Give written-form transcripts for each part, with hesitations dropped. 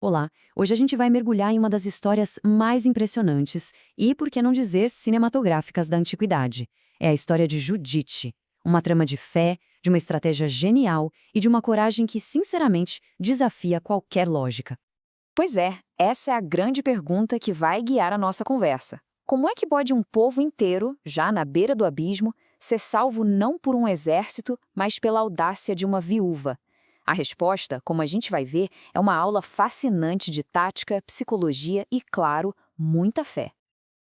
Olá, hoje a gente vai mergulhar em uma das histórias mais impressionantes e, por que não dizer, cinematográficas da antiguidade. É a história de Judite, uma trama de fé, de uma estratégia genial e de uma coragem que, sinceramente, desafia qualquer lógica. Pois é, essa é a grande pergunta que vai guiar a nossa conversa. Como é que pode um povo inteiro, já na beira do abismo, ser salvo não por um exército, mas pela audácia de uma viúva? A resposta, como a gente vai ver, é uma aula fascinante de tática, psicologia e, claro, muita fé.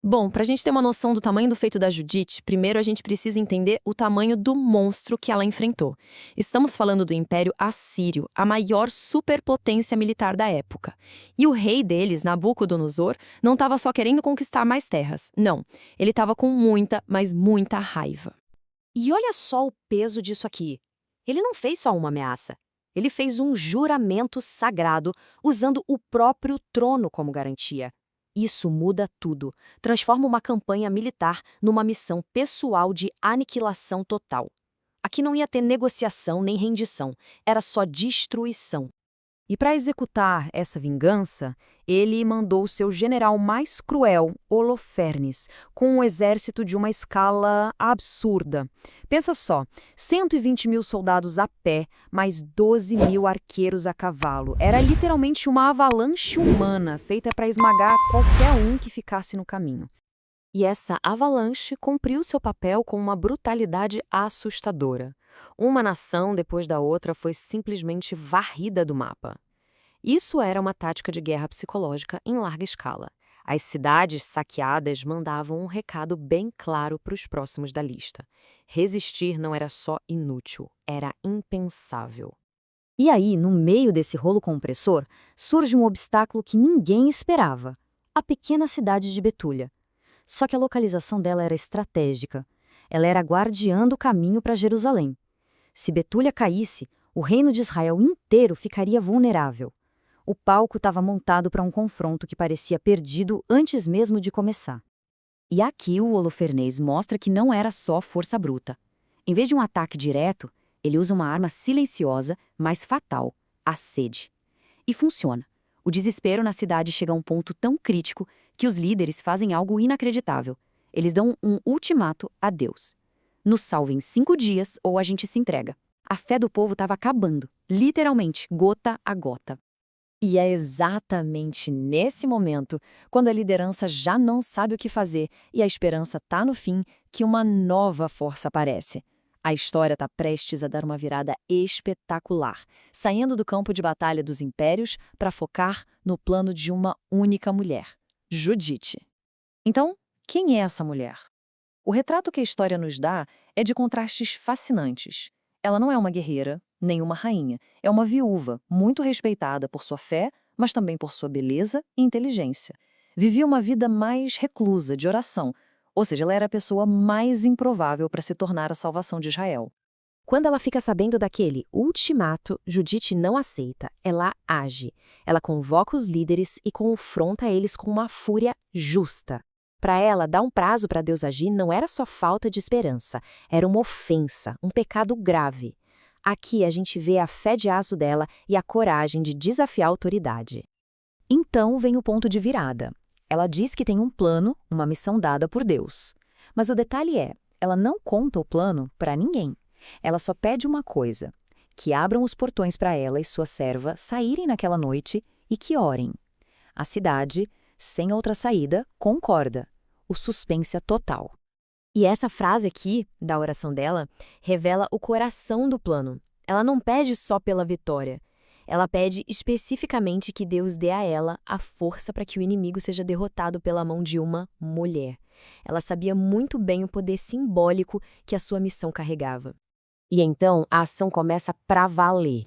Bom, para a gente ter uma noção do tamanho do feito da Judite, primeiro a gente precisa entender o tamanho do monstro que ela enfrentou. Estamos falando do Império Assírio, a maior superpotência militar da época. E o rei deles, Nabucodonosor, não estava só querendo conquistar mais terras. Não, ele estava com muita, mas muita raiva. E olha só o peso disso aqui. Ele não fez só uma ameaça. Ele fez um juramento sagrado usando o próprio trono como garantia. Isso muda tudo. Transforma uma campanha militar numa missão pessoal de aniquilação total. Aqui não ia ter negociação nem rendição. Era só destruição. E para executar essa vingança, ele mandou seu general mais cruel, Holofernes, com um exército de uma escala absurda. Pensa só, 120 mil soldados a pé, mais 12 mil arqueiros a cavalo. Era literalmente uma avalanche humana feita para esmagar qualquer um que ficasse no caminho. E essa avalanche cumpriu seu papel com uma brutalidade assustadora. Uma nação depois da outra foi simplesmente varrida do mapa. Isso era uma tática de guerra psicológica em larga escala. As cidades saqueadas mandavam um recado bem claro para os próximos da lista. Resistir não era só inútil, era impensável. E aí, no meio desse rolo compressor, surge um obstáculo que ninguém esperava: a pequena cidade de Betúlia. Só que a localização dela era estratégica. Ela era guardiã do caminho para Jerusalém. Se Betúlia caísse, o reino de Israel inteiro ficaria vulnerável. O palco estava montado para um confronto que parecia perdido antes mesmo de começar. E aqui o Holofernes mostra que não era só força bruta. Em vez de um ataque direto, ele usa uma arma silenciosa, mas fatal: a sede. E funciona. O desespero na cidade chega a um ponto tão crítico que os líderes fazem algo inacreditável. Eles dão um ultimato a Deus: nos salve em 5 dias ou a gente se entrega. A fé do povo estava acabando, literalmente, gota a gota. E é exatamente nesse momento, quando a liderança já não sabe o que fazer e a esperança está no fim, que uma nova força aparece. A história está prestes a dar uma virada espetacular, saindo do campo de batalha dos impérios para focar no plano de uma única mulher: Judite. Então, quem é essa mulher? O retrato que a história nos dá é de contrastes fascinantes. Ela não é uma guerreira, nem uma rainha. É uma viúva, muito respeitada por sua fé, mas também por sua beleza e inteligência. Vivia uma vida mais reclusa, de oração, ou seja, ela era a pessoa mais improvável para se tornar a salvação de Israel. Quando ela fica sabendo daquele ultimato, Judite não aceita. Ela age. Ela convoca os líderes e confronta eles com uma fúria justa. Para ela, dar um prazo para Deus agir não era só falta de esperança, era uma ofensa, um pecado grave. Aqui a gente vê a fé de aço dela e a coragem de desafiar a autoridade. Então vem o ponto de virada. Ela diz que tem um plano, uma missão dada por Deus. Mas o detalhe é, ela não conta o plano para ninguém. Ela só pede uma coisa: que abram os portões para ela e sua serva saírem naquela noite e que orem. A cidade, sem outra saída, concorda. O suspense é total. E essa frase aqui, da oração dela, revela o coração do plano. Ela não pede só pela vitória. Ela pede especificamente que Deus dê a ela a força para que o inimigo seja derrotado pela mão de uma mulher. Ela sabia muito bem o poder simbólico que a sua missão carregava. E então a ação começa pra valer.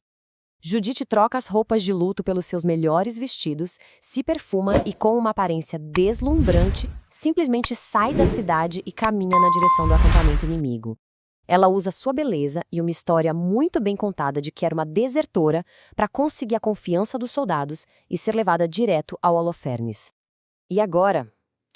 Judite troca as roupas de luto pelos seus melhores vestidos, se perfuma e, com uma aparência deslumbrante, simplesmente sai da cidade e caminha na direção do acampamento inimigo. Ela usa sua beleza e uma história muito bem contada de que era uma desertora para conseguir a confiança dos soldados e ser levada direto ao Holofernes. E agora,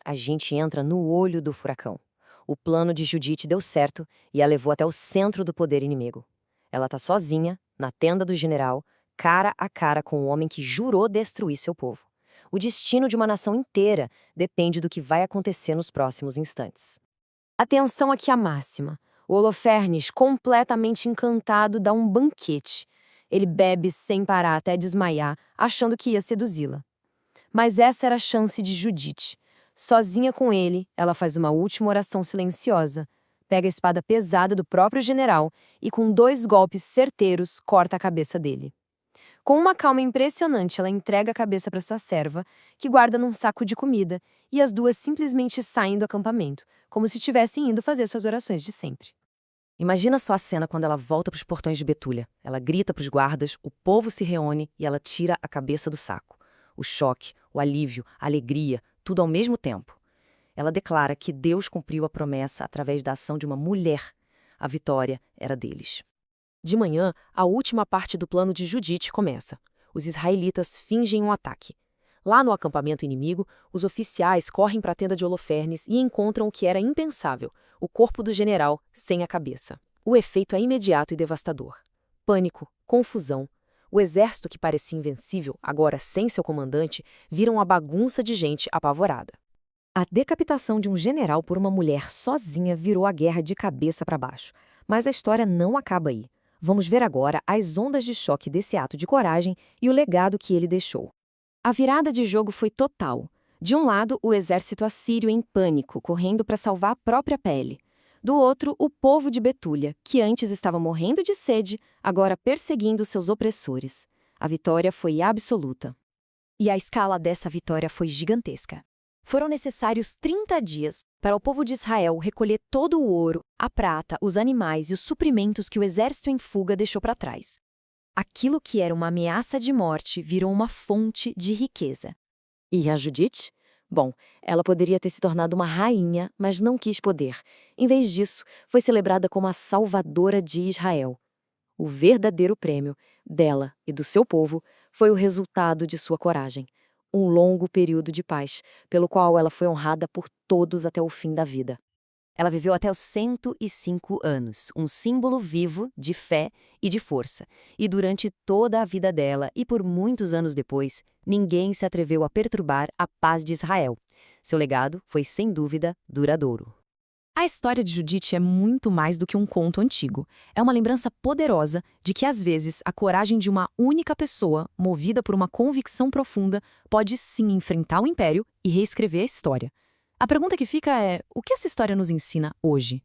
a gente entra no olho do furacão. O plano de Judite deu certo e a levou até o centro do poder inimigo. Ela está sozinha, na tenda do general, cara a cara com o homem que jurou destruir seu povo. O destino de uma nação inteira depende do que vai acontecer nos próximos instantes. Atenção aqui à máxima. O Holofernes, completamente encantado, dá um banquete. Ele bebe sem parar até desmaiar, achando que ia seduzi-la. Mas essa era a chance de Judite. Sozinha com ele, ela faz uma última oração silenciosa, pega a espada pesada do próprio general e, com 2 golpes certeiros, corta a cabeça dele. Com uma calma impressionante, ela entrega a cabeça para sua serva, que guarda num saco de comida, e as duas simplesmente saem do acampamento, como se estivessem indo fazer suas orações de sempre. Imagina só a cena quando ela volta para os portões de Betúlia. Ela grita para os guardas, o povo se reúne e ela tira a cabeça do saco. O choque, o alívio, a alegria, tudo ao mesmo tempo. Ela declara que Deus cumpriu a promessa através da ação de uma mulher. A vitória era deles. De manhã, a última parte do plano de Judite começa. Os israelitas fingem um ataque. Lá no acampamento inimigo, os oficiais correm para a tenda de Holofernes e encontram o que era impensável, o corpo do general sem a cabeça. O efeito é imediato e devastador. Pânico, confusão. O exército que parecia invencível, agora sem seu comandante, vira uma bagunça de gente apavorada. A decapitação de um general por uma mulher sozinha virou a guerra de cabeça para baixo. Mas a história não acaba aí. Vamos ver agora as ondas de choque desse ato de coragem e o legado que ele deixou. A virada de jogo foi total. De um lado, o exército assírio em pânico, correndo para salvar a própria pele. Do outro, o povo de Betúlia, que antes estava morrendo de sede, agora perseguindo seus opressores. A vitória foi absoluta. E a escala dessa vitória foi gigantesca. Foram necessários 30 dias para o povo de Israel recolher todo o ouro, a prata, os animais e os suprimentos que o exército em fuga deixou para trás. Aquilo que era uma ameaça de morte virou uma fonte de riqueza. E a Judite? Bom, ela poderia ter se tornado uma rainha, mas não quis poder. Em vez disso, foi celebrada como a salvadora de Israel. O verdadeiro prêmio dela e do seu povo foi o resultado de sua coragem. Um longo período de paz, pelo qual ela foi honrada por todos até o fim da vida. Ela viveu até os 105 anos, um símbolo vivo de fé e de força. E durante toda a vida dela e por muitos anos depois, ninguém se atreveu a perturbar a paz de Israel. Seu legado foi, sem dúvida, duradouro. A história de Judite é muito mais do que um conto antigo. É uma lembrança poderosa de que, às vezes, a coragem de uma única pessoa, movida por uma convicção profunda, pode sim enfrentar o império e reescrever a história. A pergunta que fica é: o que essa história nos ensina hoje?